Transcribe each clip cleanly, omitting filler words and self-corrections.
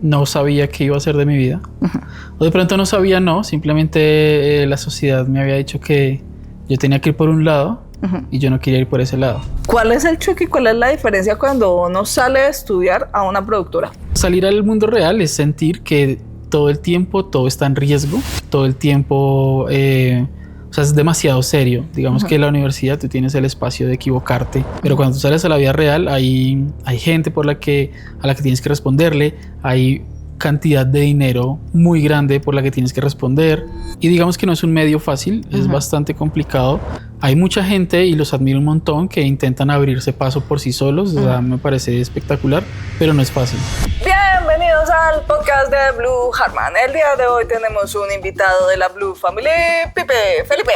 no sabía qué iba a hacer de mi vida. O de pronto no sabía, no, simplemente la sociedad me había dicho que yo tenía que ir por un lado y yo no quería ir por ese lado. ¿Cuál es el choque y cuál es la diferencia cuando uno sale a estudiar a una productora? Salir al mundo real es sentir que todo el tiempo todo está en riesgo, todo el tiempo, o sea, es demasiado serio. Digamos que en la universidad tú tienes el espacio de equivocarte, pero cuando tú sales a la vida real hay gente a la que tienes que responderle, hay cantidad de dinero muy grande por la que tienes que responder y digamos que no es un medio fácil, es bastante complicado. Hay mucha gente y los admiro un montón que intentan abrirse paso por sí solos, o sea, me parece espectacular, pero no es fácil. Bienvenidos al podcast de Blue Hartman. El día de hoy tenemos un invitado de la Blue Family, Felipe.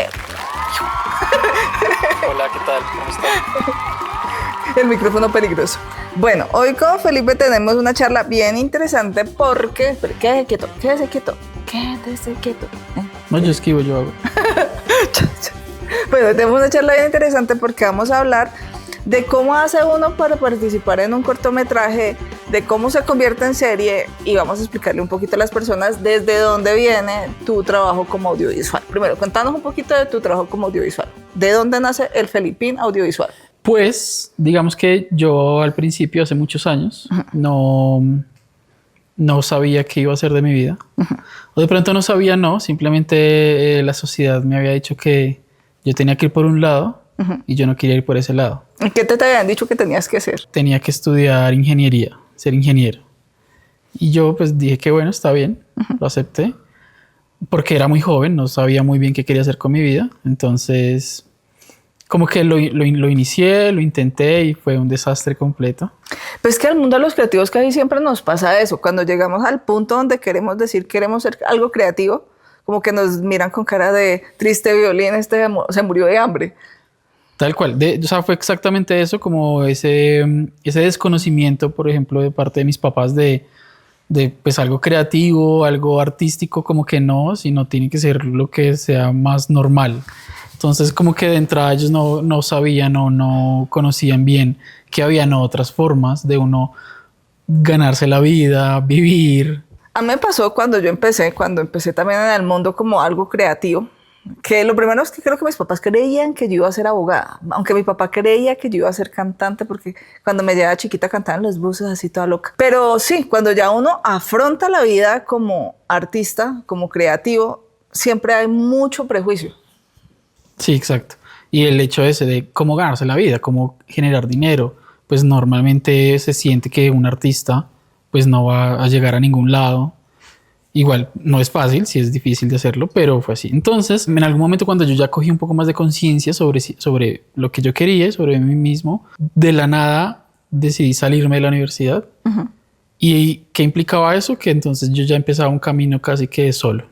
Hola, ¿qué tal? ¿Cómo están? El micrófono peligroso. Bueno, hoy con Felipe tenemos una charla bien interesante porque... Pero quédese quieto. No, yo esquivo, yo hago. Bueno, tenemos una charla bien interesante porque vamos a hablar de cómo hace uno para participar en un cortometraje, de cómo se convierte en serie y vamos a explicarle un poquito a las personas desde dónde viene tu trabajo como audiovisual. Primero, cuéntanos un poquito de tu trabajo como audiovisual. ¿De dónde nace el Felipín audiovisual? Pues, digamos que yo al principio, hace muchos años, no sabía qué iba a hacer de mi vida. O de pronto no sabía, no, simplemente la sociedad me había dicho que yo tenía que ir por un lado y yo no quería ir por ese lado. ¿Qué te habían dicho que tenías que hacer? Tenía que estudiar ingeniería, ser ingeniero. Y yo pues dije que bueno, está bien, lo acepté. Porque era muy joven, no sabía muy bien qué quería hacer con mi vida. Entonces, como que lo inicié, lo intenté y fue un desastre completo. Pues que al mundo de los creativos casi siempre nos pasa eso. Cuando llegamos al punto donde queremos decir queremos ser algo creativo, como que nos miran con cara de triste violín, se murió de hambre. Tal cual. O sea, fue exactamente eso, como ese desconocimiento, por ejemplo, de parte de mis papás de pues algo creativo, algo artístico, como que no, sino tiene que ser lo que sea más normal. Entonces, como que de entrada ellos no sabían o no conocían bien que habían otras formas de uno ganarse la vida, vivir. A mí me pasó cuando empecé también en el mundo como algo creativo, que lo primero es que creo que mis papás creían que yo iba a ser abogada, aunque mi papá creía que yo iba a ser cantante porque cuando me llevaba chiquita cantaban los buses así toda loca. Pero sí, cuando ya uno afronta la vida como artista, como creativo, siempre hay mucho prejuicio. Sí, exacto. Y el hecho ese de cómo ganarse la vida, cómo generar dinero, pues normalmente se siente que un artista pues no va a llegar a ningún lado. Igual no es fácil, sí es difícil de hacerlo, pero fue así. Entonces, en algún momento cuando yo ya cogí un poco más de conciencia sobre lo que yo quería, sobre mí mismo, de la nada decidí salirme de la universidad. ¿Y qué implicaba eso? Que entonces yo ya empezaba un camino casi que solo.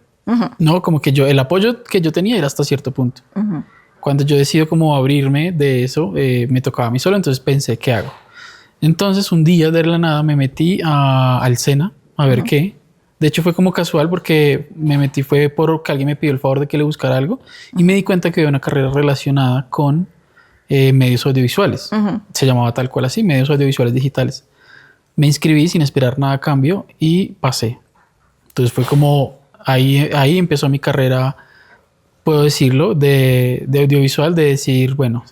No, como que el apoyo que yo tenía era hasta cierto punto. Cuando yo decido como abrirme de eso, me tocaba a mí solo, entonces pensé, ¿qué hago? Entonces un día de la nada me metí al SENA a ver qué. De hecho fue como casual porque me metí fue porque alguien me pidió el favor de que le buscara algo y me di cuenta que había una carrera relacionada con medios audiovisuales. Se llamaba tal cual así, medios audiovisuales digitales. Me inscribí sin esperar nada a cambio y pasé. Entonces fue como ahí empezó mi carrera, puedo decirlo, de audiovisual, de decir, bueno,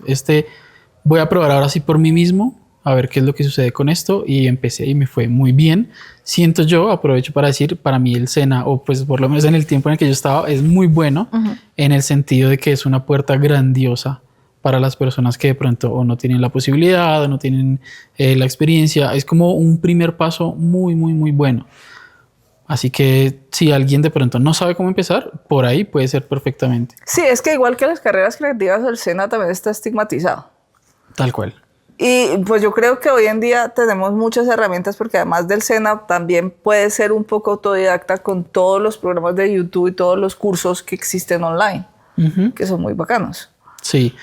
voy a probar ahora sí por mí mismo, a ver qué es lo que sucede con esto, y empecé y me fue muy bien. Siento yo, aprovecho para decir, para mí el SENA, o pues por lo menos en el tiempo en el que yo estaba, es muy bueno en el sentido de que es una puerta grandiosa para las personas que de pronto o no tienen la posibilidad o no tienen la experiencia. Es como un primer paso muy, muy, muy bueno. Así que si alguien de pronto no sabe cómo empezar, por ahí puede ser perfectamente. Sí, es que igual que las carreras creativas, el SENA también está estigmatizado. Tal cual. Y pues yo creo que hoy en día tenemos muchas herramientas porque además del SENA también puedes ser un poco autodidacta con todos los programas de YouTube y todos los cursos que existen online, que son muy bacanos. Sí.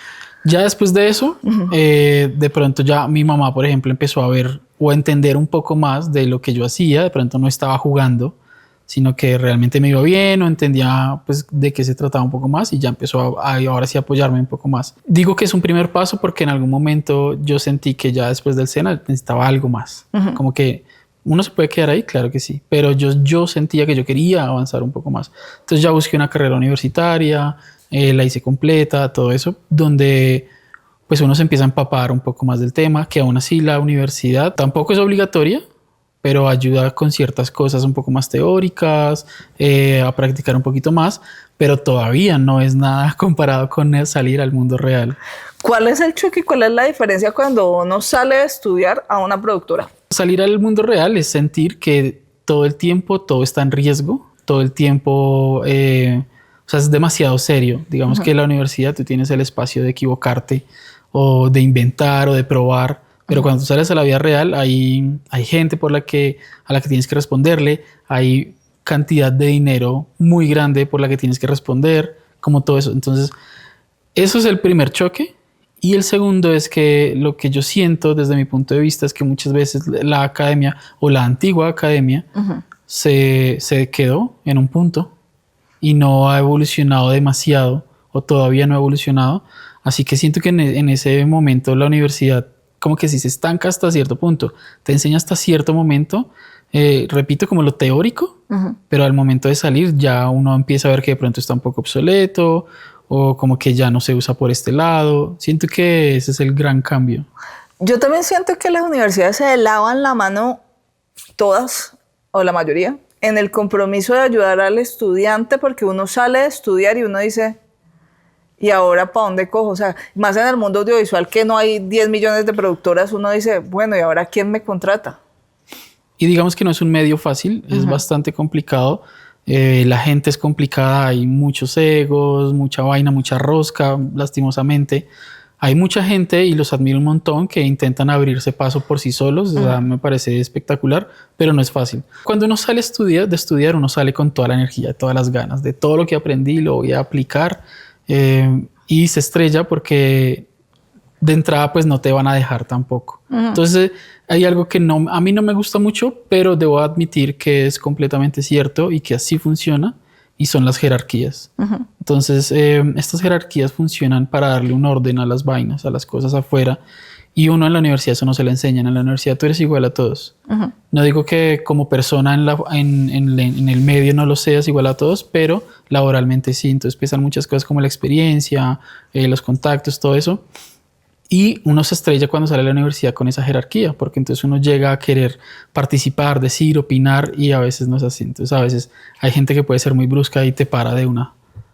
Ya después de eso, de pronto ya mi mamá, por ejemplo, empezó a ver o a entender un poco más de lo que yo hacía. De pronto no estaba jugando, sino que realmente me iba bien o entendía pues de qué se trataba un poco más y ya empezó a ahora sí apoyarme un poco más. Digo que es un primer paso porque en algún momento yo sentí que ya después del SENA necesitaba algo más. Como que Uno se puede quedar ahí, claro que sí, pero yo sentía que yo quería avanzar un poco más. Entonces ya busqué una carrera universitaria, la hice completa, todo eso, donde pues uno se empieza a empapar un poco más del tema, que aún así la universidad tampoco es obligatoria, pero ayuda con ciertas cosas un poco más teóricas, a practicar un poquito más, pero todavía no es nada comparado con el salir al mundo real. ¿Cuál es el choque y cuál es la diferencia cuando uno sale a estudiar a una productora? Salir al mundo real es sentir que todo el tiempo todo está en riesgo, todo el tiempo, o sea, es demasiado serio. Digamos que en la universidad tú tienes el espacio de equivocarte o de inventar o de probar, pero cuando tú sales a la vida real hay gente a la que tienes que responderle, hay cantidad de dinero muy grande por la que tienes que responder, como todo eso. Entonces, eso es el primer choque. Y el segundo es que lo que yo siento desde mi punto de vista es que muchas veces la academia o la antigua academia se quedó en un punto y no ha evolucionado demasiado o todavía no ha evolucionado. Así que siento que en ese momento la universidad como que sí se estanca hasta cierto punto. Te enseña hasta cierto momento, repito, como lo teórico, pero al momento de salir ya uno empieza a ver que de pronto está un poco obsoleto o como que ya no se usa por este lado. Siento que ese es el gran cambio. Yo también siento que las universidades se lavan la mano todas, o la mayoría, en el compromiso de ayudar al estudiante, porque uno sale de estudiar y uno dice, ¿y ahora para dónde cojo? O sea, más en el mundo audiovisual que no hay 10 millones de productoras, uno dice, bueno, ¿y ahora quién me contrata? Y digamos que no es un medio fácil, es bastante complicado. La gente es complicada, hay muchos egos, mucha vaina, mucha rosca, lastimosamente. Hay mucha gente, y los admiro un montón, que intentan abrirse paso por sí solos. O sea, me parece espectacular, pero no es fácil. Cuando uno sale de estudiar, uno sale con toda la energía, todas las ganas de todo lo que aprendí, lo voy a aplicar. Y se estrella porque de entrada pues no te van a dejar tampoco. Entonces hay algo que a mí no me gusta mucho, pero debo admitir que es completamente cierto y que así funciona, y son las jerarquías. Entonces estas jerarquías funcionan para darle un orden a las vainas, a las cosas afuera, y uno en la universidad eso no se le enseñan. En la universidad tú eres igual a todos. No digo que como persona en el medio no lo seas igual a todos, pero laboralmente sí. Entonces pesan muchas cosas como la experiencia, los contactos, todo eso. Y uno se estrella cuando sale a la universidad con esa jerarquía, porque entonces uno llega a querer participar, decir, opinar, y a veces no es así. Entonces a veces hay gente que puede ser muy brusca y te para de una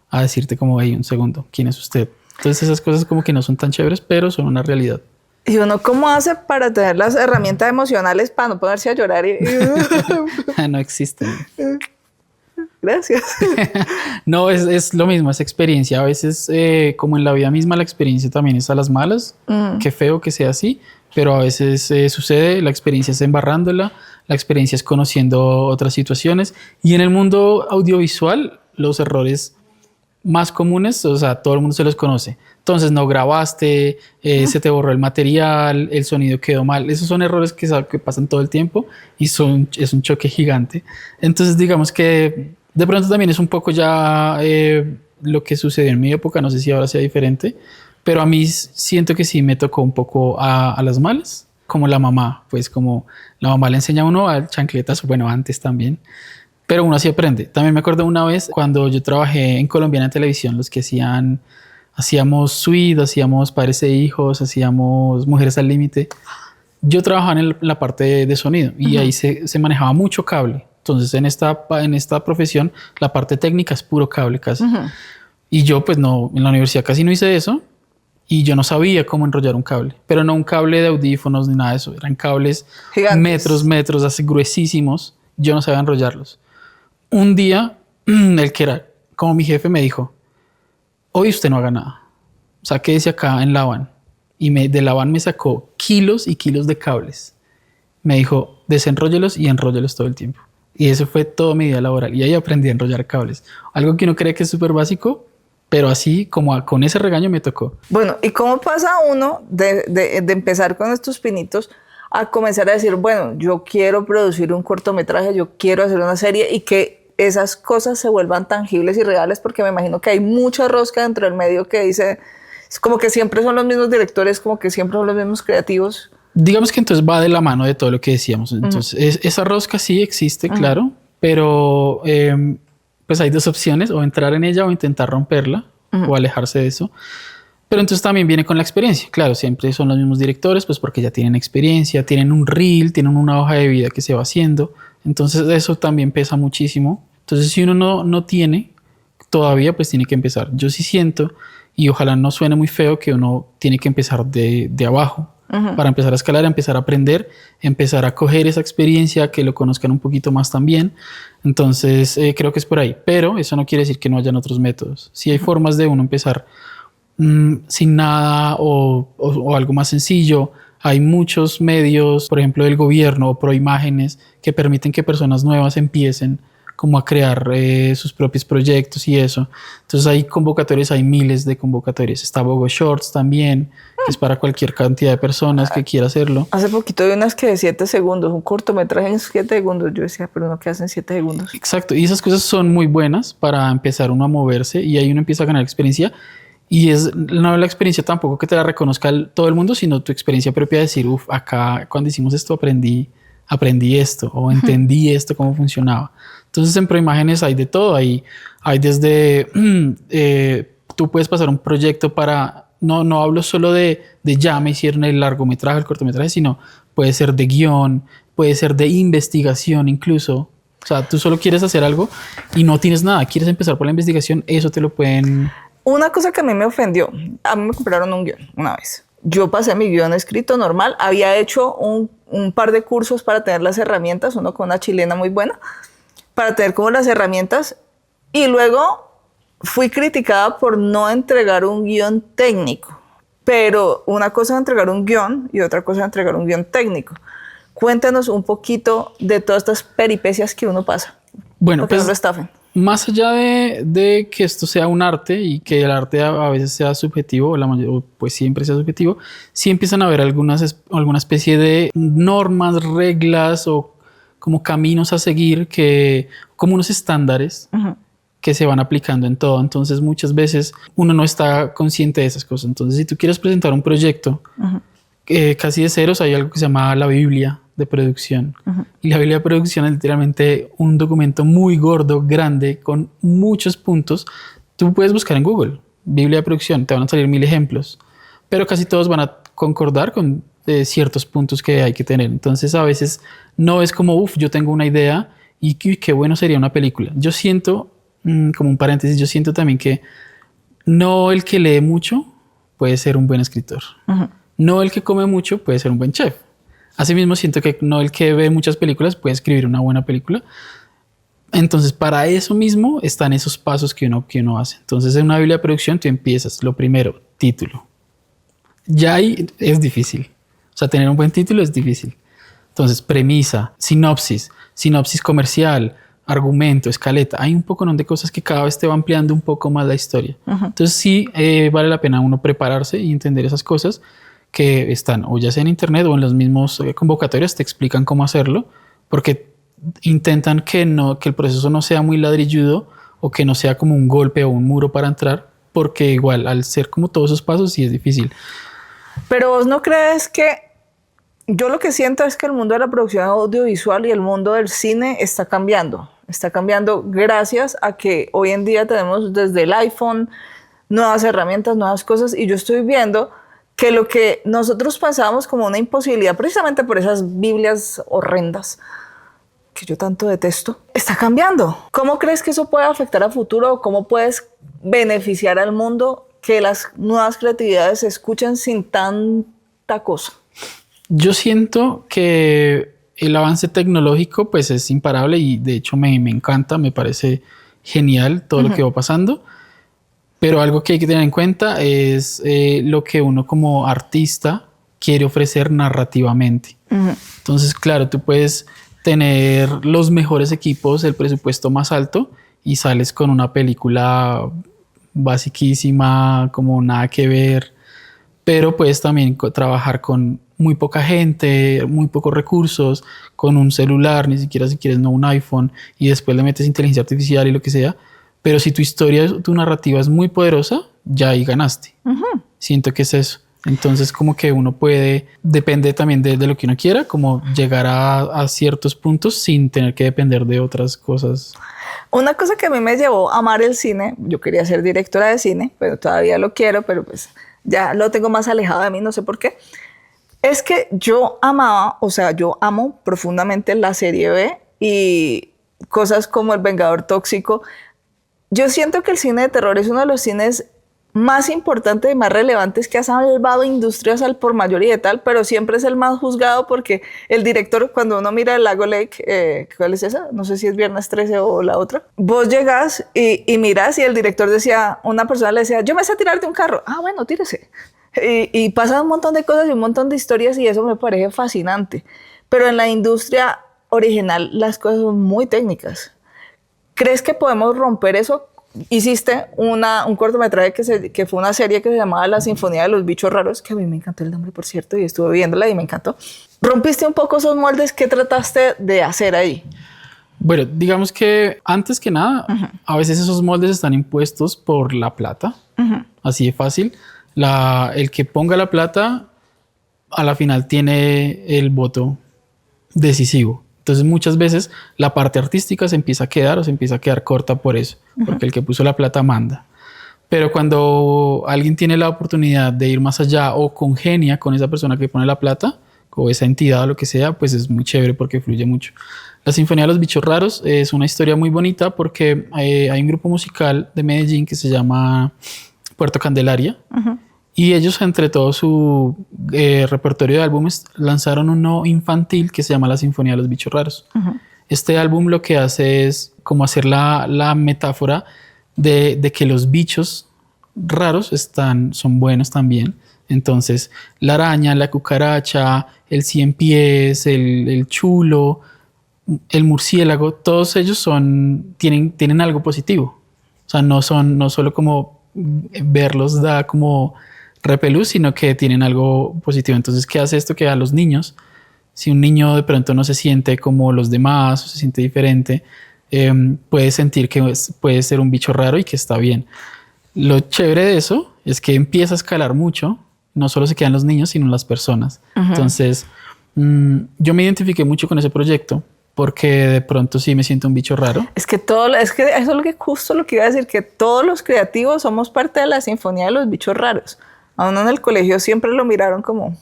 a decirte como, hey, un segundo, ¿quién es usted? Entonces esas cosas como que no son tan chéveres, pero son una realidad. ¿Y uno cómo hace para tener las herramientas emocionales para no ponerse a llorar? No existen. Gracias. No, es lo mismo, es experiencia. A veces, como en la vida misma, la experiencia también es a las malas. Qué feo que sea así, pero a veces sucede, la experiencia es embarrándola, la experiencia es conociendo otras situaciones. Y en el mundo audiovisual, los errores más comunes, o sea, todo el mundo se los conoce. Entonces no grabaste, se te borró el material, el sonido quedó mal. Esos son errores que pasan todo el tiempo y es un choque gigante. Entonces digamos que de pronto también es un poco ya lo que sucedió en mi época. No sé si ahora sea diferente, pero a mí siento que sí me tocó un poco a las malas, como la mamá. Pues como la mamá le enseña a uno a chancletas, bueno, antes también. Pero uno así aprende. También me acuerdo una vez cuando yo trabajé en Colombiana Televisión, los que hacíamos Suite, hacíamos Padres e Hijos, hacíamos Mujeres al Límite. Yo trabajaba en la parte de sonido y ahí se manejaba mucho cable. Entonces en esta profesión la parte técnica es puro cable casi. Y yo pues no, en la universidad casi no hice eso y yo no sabía cómo enrollar un cable. Pero no un cable de audífonos ni nada de eso. Eran cables gigantes, metros, así gruesísimos. Yo no sabía enrollarlos. Un día, el que era como mi jefe me dijo, hoy usted no haga nada. O sea, quédese acá en la van. Y de la van me sacó kilos y kilos de cables. Me dijo, desenróllelos y enróllelos todo el tiempo. Y eso fue todo mi día laboral. Y ahí aprendí a enrollar cables. Algo que uno cree que es súper básico, pero así como con ese regaño me tocó. Bueno, ¿y cómo pasa uno de empezar con estos pinitos a comenzar a decir, bueno, yo quiero producir un cortometraje, yo quiero hacer una serie, y que esas cosas se vuelvan tangibles y reales? Porque me imagino que hay mucha rosca dentro del medio que dice, es como que siempre son los mismos directores, como que siempre son los mismos creativos. Digamos que entonces va de la mano de todo lo que decíamos. Entonces, esa rosca sí existe, claro, pero pues hay dos opciones, o entrar en ella o intentar romperla o alejarse de eso. Pero entonces también viene con la experiencia. Claro, siempre son los mismos directores, pues porque ya tienen experiencia, tienen un reel, tienen una hoja de vida que se va haciendo. Entonces eso también pesa muchísimo. Entonces si uno no tiene todavía, pues tiene que empezar. Yo sí siento, y ojalá no suene muy feo, que uno tiene que empezar de abajo para empezar a escalar, empezar a aprender, empezar a coger esa experiencia, que lo conozcan un poquito más también. Entonces creo que es por ahí. Pero eso no quiere decir que no hayan otros métodos. Sí hay formas de uno empezar sin nada o algo más sencillo. Hay muchos medios, por ejemplo, del gobierno o Proimágenes, que permiten que personas nuevas empiecen como a crear sus propios proyectos y eso. Entonces hay convocatorias, hay miles de convocatorias. Está Bogo Shorts también, que es para cualquier cantidad de personas que quiera hacerlo. Hace poquito vi unas que de 7 segundos, un cortometraje en 7 segundos. Yo decía, pero no, ¿qué hacen 7 segundos? Exacto, y esas cosas son muy buenas para empezar uno a moverse y ahí uno empieza a ganar experiencia. Y no la experiencia tampoco que te la reconozca todo el mundo, sino tu experiencia propia de decir, acá cuando hicimos esto aprendí esto o entendí esto, cómo funcionaba. Entonces en Proimágenes hay de todo. Hay desde, tú puedes pasar un proyecto para, no hablo solo de ya me hicieron el largometraje, el cortometraje, sino puede ser de guión, puede ser de investigación incluso. O sea, tú solo quieres hacer algo y no tienes nada, quieres empezar por la investigación, eso te lo pueden... Una cosa que a mí me ofendió, a mí me compraron un guión una vez. Yo pasé mi guión escrito normal, había hecho un par de cursos para tener las herramientas, uno con una chilena muy buena, para tener como las herramientas, y luego fui criticada por no entregar un guión técnico. Pero una cosa es entregar un guión y otra cosa es entregar un guión técnico. Cuéntanos un poquito de todas estas peripecias que uno pasa. Bueno, pues, no lo estafen. Más allá de que esto sea un arte y que el arte a veces sea subjetivo, o pues siempre sea subjetivo, sí empiezan a haber alguna especie de normas, reglas o como caminos a seguir, como unos estándares que se van aplicando en todo. Entonces muchas veces uno no está consciente de esas cosas. Entonces si tú quieres presentar un proyecto casi de ceros, hay algo que se llama la Biblia de producción. Y la Biblia de producción es literalmente un documento muy gordo, grande, con muchos puntos. Tú puedes buscar en Google Biblia de producción, te van a salir 1000 ejemplos, pero casi todos van a concordar con ciertos puntos que hay que tener. Entonces a veces no es como, yo tengo una idea y qué bueno sería una película. Yo siento, como un paréntesis, yo siento también que no el que lee mucho puede ser un buen escritor. No el que come mucho puede ser un buen chef. Asimismo, siento que no el que ve muchas películas puede escribir una buena película. Entonces, para eso mismo están esos pasos que uno hace. Entonces, en una Biblia de producción, tú empiezas, lo primero, título. Ya ahí es difícil. O sea, tener un buen título es difícil. Entonces, premisa, sinopsis comercial, argumento, escaleta. Hay un poco de cosas que cada vez te va ampliando un poco más la historia. Entonces, sí vale la pena uno prepararse y entender esas cosas que están o ya sea en internet o en los mismos convocatorios, te explican cómo hacerlo, porque intentan que el proceso no sea muy ladrilludo o que no sea como un golpe o un muro para entrar, porque igual al ser como todos esos pasos sí es difícil. Pero vos no crees que... Yo lo que siento es que el mundo de la producción audiovisual y el mundo del cine está cambiando. Está cambiando gracias a que hoy en día tenemos desde el iPhone nuevas herramientas, nuevas cosas, y yo estoy viendo que lo que nosotros pensábamos como una imposibilidad, precisamente por esas Biblias horrendas que yo tanto detesto, está cambiando. ¿Cómo crees que eso puede afectar a futuro? ¿Cómo puedes beneficiar al mundo que las nuevas creatividades se escuchen sin tanta cosa? Yo siento que el avance tecnológico pues es imparable y de hecho me encanta, me parece genial todo lo que va pasando. Pero algo que hay que tener en cuenta es lo que uno como artista quiere ofrecer narrativamente. Entonces, claro, tú puedes tener los mejores equipos, el presupuesto más alto y sales con una película basiquísima, como nada que ver. Pero puedes también trabajar con muy poca gente, muy pocos recursos, con un celular, ni siquiera si quieres un iPhone, y después le metes inteligencia artificial y lo que sea. Pero si tu historia, tu narrativa es muy poderosa, ya ahí ganaste. Siento que es eso. Entonces como que uno puede, depende también de lo que uno quiera, como llegar a ciertos puntos sin tener que depender de otras cosas. Una cosa que a mí me llevó a amar el cine, yo quería ser directora de cine, pero todavía lo quiero, pero pues ya lo tengo más alejado de mí, no sé por qué. Es que yo amaba, o sea, yo amo profundamente la serie B y cosas como El Vengador Tóxico. Yo siento que el cine de terror es uno de los cines más importantes y más relevantes que ha salvado industrias al por mayor y de tal, pero siempre es el más juzgado porque el director, cuando uno mira el Lago Lake, ¿cuál es esa? No sé si es Viernes 13 o la otra. Vos llegas y miras y el director decía, una persona le decía, yo me sé tirar de un carro. Ah, bueno, tírese. Y pasan un montón de cosas y un montón de historias y eso me parece fascinante. Pero en la industria original las cosas son muy técnicas. ¿Crees que podemos romper eso? Hiciste un cortometraje que fue una serie que se llamaba La Sinfonía de los Bichos Raros, que a mí me encantó el nombre, por cierto, y estuve viéndola y me encantó. ¿Rompiste un poco esos moldes? ¿Qué trataste de hacer ahí? Bueno, digamos que antes que nada, a veces esos moldes están impuestos por la plata, así de fácil. El que ponga la plata, a la final tiene el voto decisivo. Entonces muchas veces la parte artística se empieza a quedar o se empieza a quedar corta por eso, porque el que puso la plata manda. Pero cuando alguien tiene la oportunidad de ir más allá o congenia con esa persona que pone la plata, o esa entidad o lo que sea, pues es muy chévere porque fluye mucho. La Sinfonía de los Bichos Raros es una historia muy bonita porque hay un grupo musical de Medellín que se llama Puerto Candelaria. Y ellos, entre todo su repertorio de álbumes, lanzaron uno infantil que se llama La Sinfonía de los Bichos Raros. Este álbum lo que hace es como hacer la metáfora de que los bichos raros son buenos también. Entonces, la araña, la cucaracha, el cien pies, el chulo, el murciélago, todos ellos tienen algo positivo. O sea, no solo como verlos da como repelús, sino que tienen algo positivo. Entonces, ¿qué hace esto? Que a los niños, si un niño de pronto no se siente como los demás o se siente diferente, puede sentir que puede ser un bicho raro y que está bien. Lo chévere de eso es que empieza a escalar mucho. No solo se quedan los niños, sino las personas. Entonces, yo me identifiqué mucho con ese proyecto porque de pronto sí me siento un bicho raro. Es que eso es justo lo que iba a decir, que todos los creativos somos parte de la Sinfonía de los Bichos Raros. A uno en el colegio siempre lo miraron como...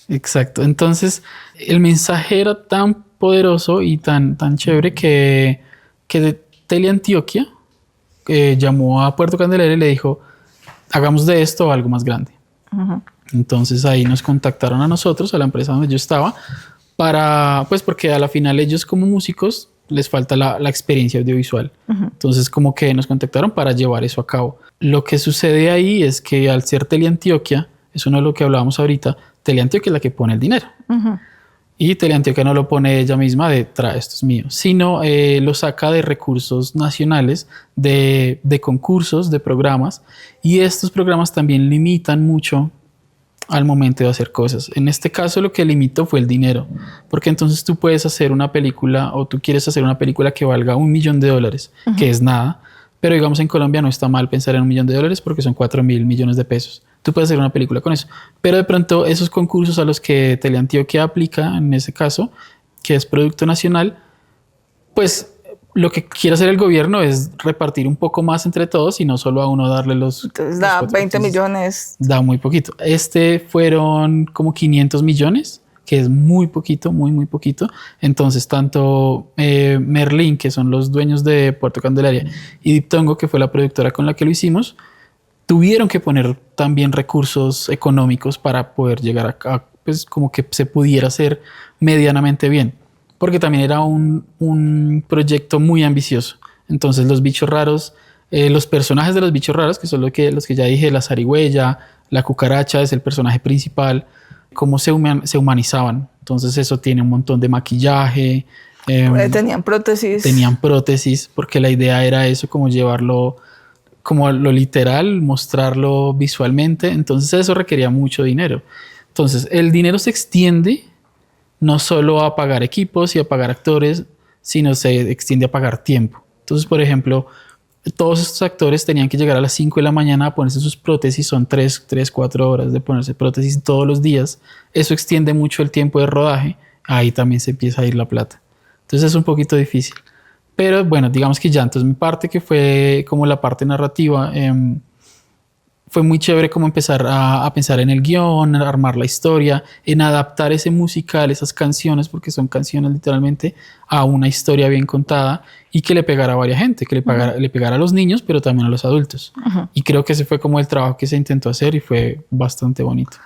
Exacto. Entonces, el mensaje era tan poderoso y tan chévere que de Teleantioquia llamó a Puerto Candelaria y le dijo, hagamos de esto algo más grande. Entonces ahí nos contactaron a nosotros, a la empresa donde yo estaba, porque a la final ellos como músicos les falta la experiencia audiovisual. Entonces como que nos contactaron para llevar eso a cabo. Lo que sucede ahí es que al ser Teleantioquia, es uno de lo que hablábamos ahorita, Teleantioquia es la que pone el dinero. Y Teleantioquia no lo pone ella misma de trae, esto es mío, sino lo saca de recursos nacionales, de concursos, de programas. Y estos programas también limitan mucho al momento de hacer cosas. En este caso lo que limitó fue el dinero, porque entonces tú puedes hacer una película o tú quieres hacer una película que valga $1 millón, que es nada, pero digamos en Colombia no está mal pensar en $1 millón porque son 4.000 millones de pesos. Tú puedes hacer una película con eso, pero de pronto esos concursos a los que Teleantioquia aplica, en ese caso, que es producto nacional, pues lo que quiere hacer el gobierno es repartir un poco más entre todos y no solo a uno darle los... Entonces da 20 millones. Da muy poquito. Fueron como 500 millones, que es muy poquito, muy poquito. Entonces tanto Merlin, que son los dueños de Puerto Candelaria, y Diptongo, que fue la productora con la que lo hicimos, tuvieron que poner también recursos económicos para poder llegar a pues como que se pudiera hacer medianamente bien. Porque también era un proyecto muy ambicioso. Entonces los bichos raros, los personajes de los bichos raros, que son los que ya dije, la zarigüeya, la cucaracha es el personaje principal, cómo se humanizaban. Entonces eso tiene un montón de maquillaje. Tenían prótesis. Tenían prótesis, porque la idea era eso, como llevarlo como lo literal, mostrarlo visualmente. Entonces eso requería mucho dinero. Entonces el dinero se extiende no solo a pagar equipos y a pagar actores, sino se extiende a pagar tiempo. Entonces, por ejemplo, todos estos actores tenían que llegar a las 5 de la mañana a ponerse sus prótesis. Son 4 horas de ponerse prótesis todos los días. Eso extiende mucho el tiempo de rodaje. Ahí también se empieza a ir la plata. Entonces es un poquito difícil. Pero bueno, digamos que ya entonces mi parte, que fue como la parte narrativa, fue muy chévere como empezar a pensar en el guión, a armar la historia, en adaptar ese musical, esas canciones, porque son canciones literalmente, a una historia bien contada y que le pegara a varias gente, que le pegara a los niños, pero también a los adultos. Y creo que ese fue como el trabajo que se intentó hacer y fue bastante bonito.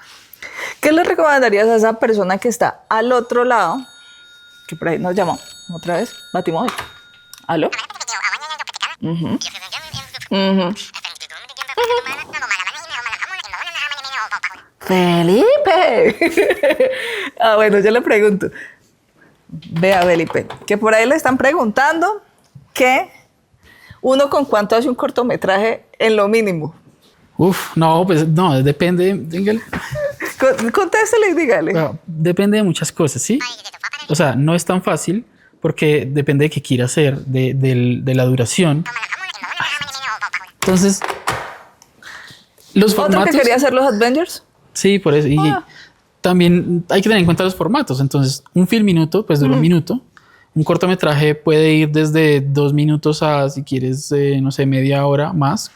¿Qué le recomendarías a esa persona que está al otro lado, que por ahí nos llamó otra vez, Batimóvil? ¿Aló? Felipe. Bueno, yo le pregunto. Vea, Felipe, que por ahí le están preguntando que uno con cuánto hace un cortometraje en lo mínimo. Uf, no, pues no, depende. Dígale. Contéstele y dígale. Bueno, depende de muchas cosas, ¿sí? O sea, no es tan fácil porque depende de qué quiera hacer, de la duración. Entonces, los formatos... ¿Otro que quería hacer los Avengers? Sí, por eso. Y también hay que tener en cuenta los formatos. Entonces, un film minuto, pues dura un minuto. Un cortometraje puede ir desde 2 minutos a, si quieres, no sé, media hora más.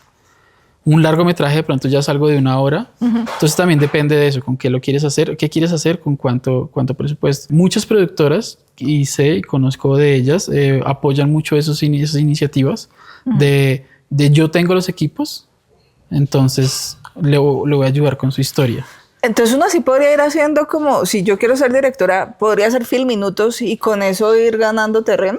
Un largometraje de pronto ya es algo de 1 hora. Entonces también depende de eso, con qué lo quieres hacer, qué quieres hacer, con cuánto presupuesto. Muchas productoras, y sé y conozco de ellas, apoyan mucho esas iniciativas de yo tengo los equipos, entonces le voy a ayudar con su historia. Entonces uno así podría ir haciendo como, si yo quiero ser directora, podría hacer film minutos y con eso ir ganando terreno.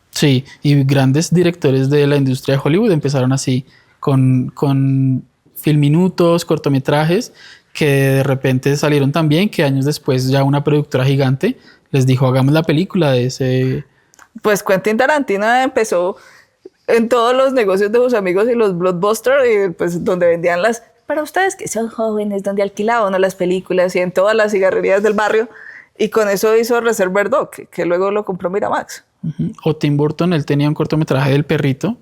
Sí, y grandes directores de la industria de Hollywood empezaron así, con film minutos, cortometrajes, que de repente salieron tan bien que años después ya una productora gigante les dijo, hagamos la película de ese... Pues Quentin Tarantino empezó en todos los negocios de sus amigos y los blockbusters, y pues donde vendían las... Para ustedes que son jóvenes, donde alquilaban las películas y en todas las cigarrerías del barrio, y con eso hizo Reservoir Dog, que luego lo compró Miramax. O Tim Burton, él tenía un cortometraje del perrito,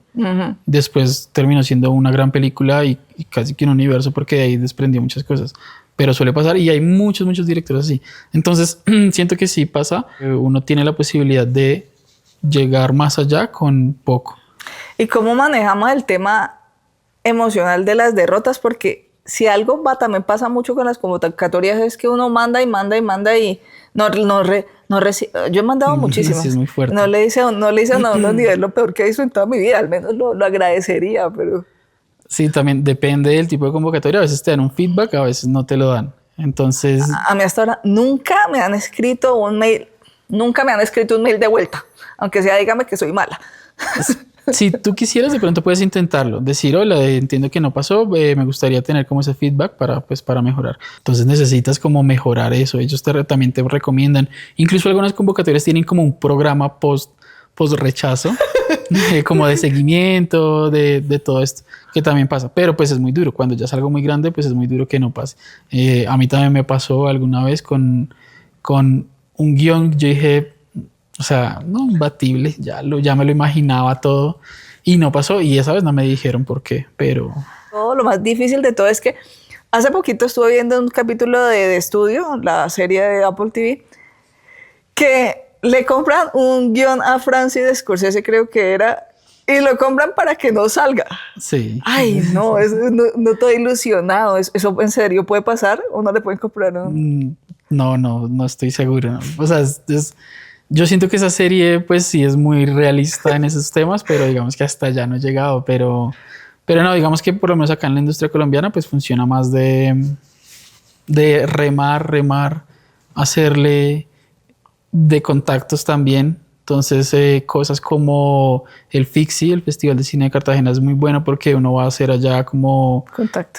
después terminó siendo una gran película y casi que un universo, porque de ahí desprendió muchas cosas. Pero suele pasar y hay muchos directores así. Entonces, siento que sí pasa. Uno tiene la posibilidad de llegar más allá con poco. ¿Y cómo manejamos el tema emocional de las derrotas? Porque si algo también pasa mucho con las convocatorias es que uno manda y no recibe. Yo he mandado muchísimas. Sí, es muy fuerte. No le dice a uno ni es lo peor que hizo en toda mi vida. Al menos lo agradecería, pero... Sí, también depende del tipo de convocatoria. A veces te dan un feedback, a veces no te lo dan. Entonces... A mí hasta ahora nunca me han escrito un mail de vuelta. Aunque sea, dígame que soy mala. Si tú quisieras, de pronto puedes intentarlo. Decir, hola, entiendo que no pasó, me gustaría tener como ese feedback para mejorar. Entonces necesitas como mejorar eso. Ellos también te recomiendan. Incluso algunas convocatorias tienen como un programa post rechazo, como de seguimiento, de todo esto, que también pasa. Pero pues es muy duro. Cuando ya es algo muy grande, pues es muy duro que no pase. A mí también me pasó alguna vez con un guión. Yo dije... O sea, no, imbatible, ya me lo imaginaba todo y no pasó, y esa vez no me dijeron por qué, pero... Lo más difícil de todo es que hace poquito estuve viendo un capítulo de Estudio, la serie de Apple TV, que le compran un guión a Francis Scorsese, creo que era, y lo compran para que no salga. Sí. Ay, no, no estoy ilusionado. ¿Eso en serio puede pasar? ¿O no le pueden comprar un...? No estoy seguro. O sea, yo siento que esa serie, pues sí es muy realista en esos temas, pero digamos que hasta allá no he llegado. Pero no, digamos que por lo menos acá en la industria colombiana, pues funciona más de remar, hacerle de contactos también. Entonces, cosas como el FICSI, el Festival de Cine de Cartagena, es muy bueno porque uno va a hacer allá como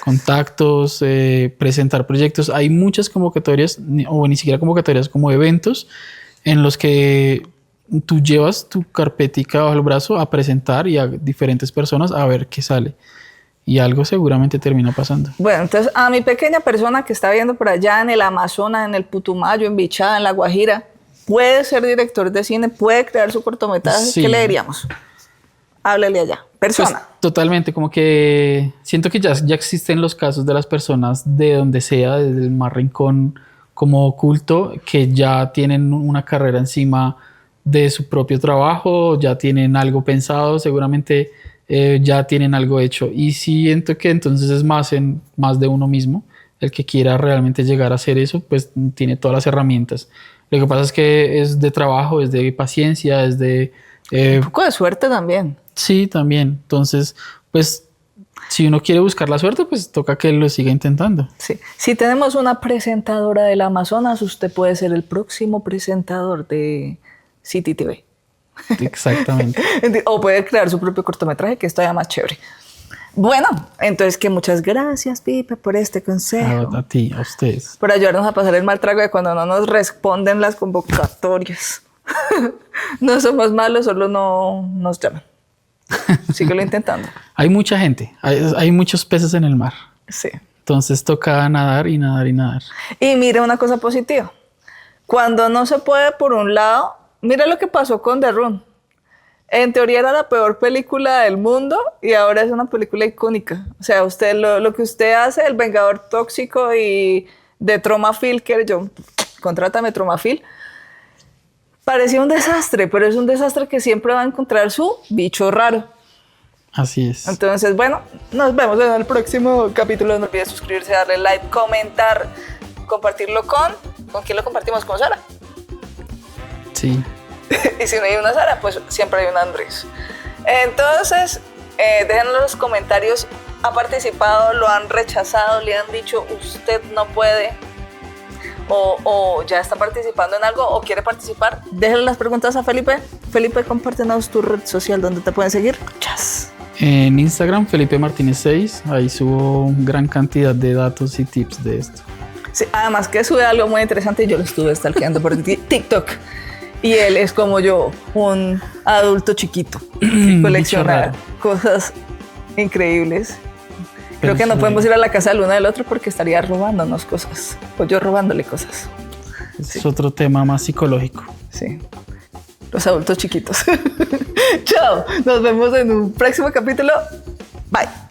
contactos, presentar proyectos. Hay muchas convocatorias, o ni siquiera convocatorias, como eventos, en los que tú llevas tu carpetica bajo el brazo a presentar y a diferentes personas a ver qué sale. Y algo seguramente termina pasando. Bueno, entonces a mi pequeña persona que está viendo por allá en el Amazonas, en el Putumayo, en Bichada, en La Guajira, puede ser director de cine, puede crear su cortometraje. Sí. ¿Qué le diríamos? Háblele allá. Persona. Pues, totalmente, como que siento que ya existen los casos de las personas de donde sea, desde el más rincón como oculto, que ya tienen una carrera encima de su propio trabajo, ya tienen algo pensado, seguramente ya tienen algo hecho. Y siento que entonces es más de uno mismo. El que quiera realmente llegar a hacer eso, pues tiene todas las herramientas. Lo que pasa es que es de trabajo, es de paciencia, es de... Un poco de suerte también. Sí, también. Entonces, pues, si uno quiere buscar la suerte, pues toca que lo siga intentando. Sí. Si tenemos una presentadora del Amazonas, usted puede ser el próximo presentador de City TV. Exactamente. O puede crear su propio cortometraje, que es todavía más chévere. Bueno, entonces que muchas gracias, Pipe, por este consejo. A ti, a ustedes. Por ayudarnos a pasar el mal trago de cuando no nos responden las convocatorias. No somos malos, solo no nos llaman. Síguelo intentando. Hay mucha gente, hay muchos peces en el mar. Sí. Entonces toca nadar y nadar y nadar. Y mire una cosa positiva. Cuando no se puede por un lado, mira lo que pasó con The Room. En teoría era la peor película del mundo y ahora es una película icónica. O sea, usted lo que usted hace, El Vengador Tóxico y de Tromafil, que yo, contrátame Tromafil, parecía un desastre, pero es un desastre que siempre va a encontrar su bicho raro. Así es. Entonces, bueno, nos vemos en el próximo capítulo. No olvide suscribirse, darle like, comentar, compartirlo ¿con quién lo compartimos? ¿Con Sara? Sí. Y si no hay una Sara, pues siempre hay un Andrés. Entonces, déjenlo en los comentarios. ¿Ha participado? ¿Lo han rechazado? ¿Le han dicho usted no puede? O ya está participando en algo o quiere participar? Déjenle las preguntas a Felipe. Felipe, compártenos tu red social donde te pueden seguir. Chas. En Instagram, Felipe Martínez 6. Ahí subo gran cantidad de datos y tips de esto. Sí, además que sube algo muy interesante y yo lo estuve stalkeando por TikTok. Y él es como yo, un adulto chiquito que colecciona cosas increíbles. Creo que no podemos ir a la casa del uno del otro porque estaría robándonos cosas. O yo robándole cosas. Es otro tema más psicológico. Sí. Los adultos chiquitos. Chao. Nos vemos en un próximo capítulo. Bye.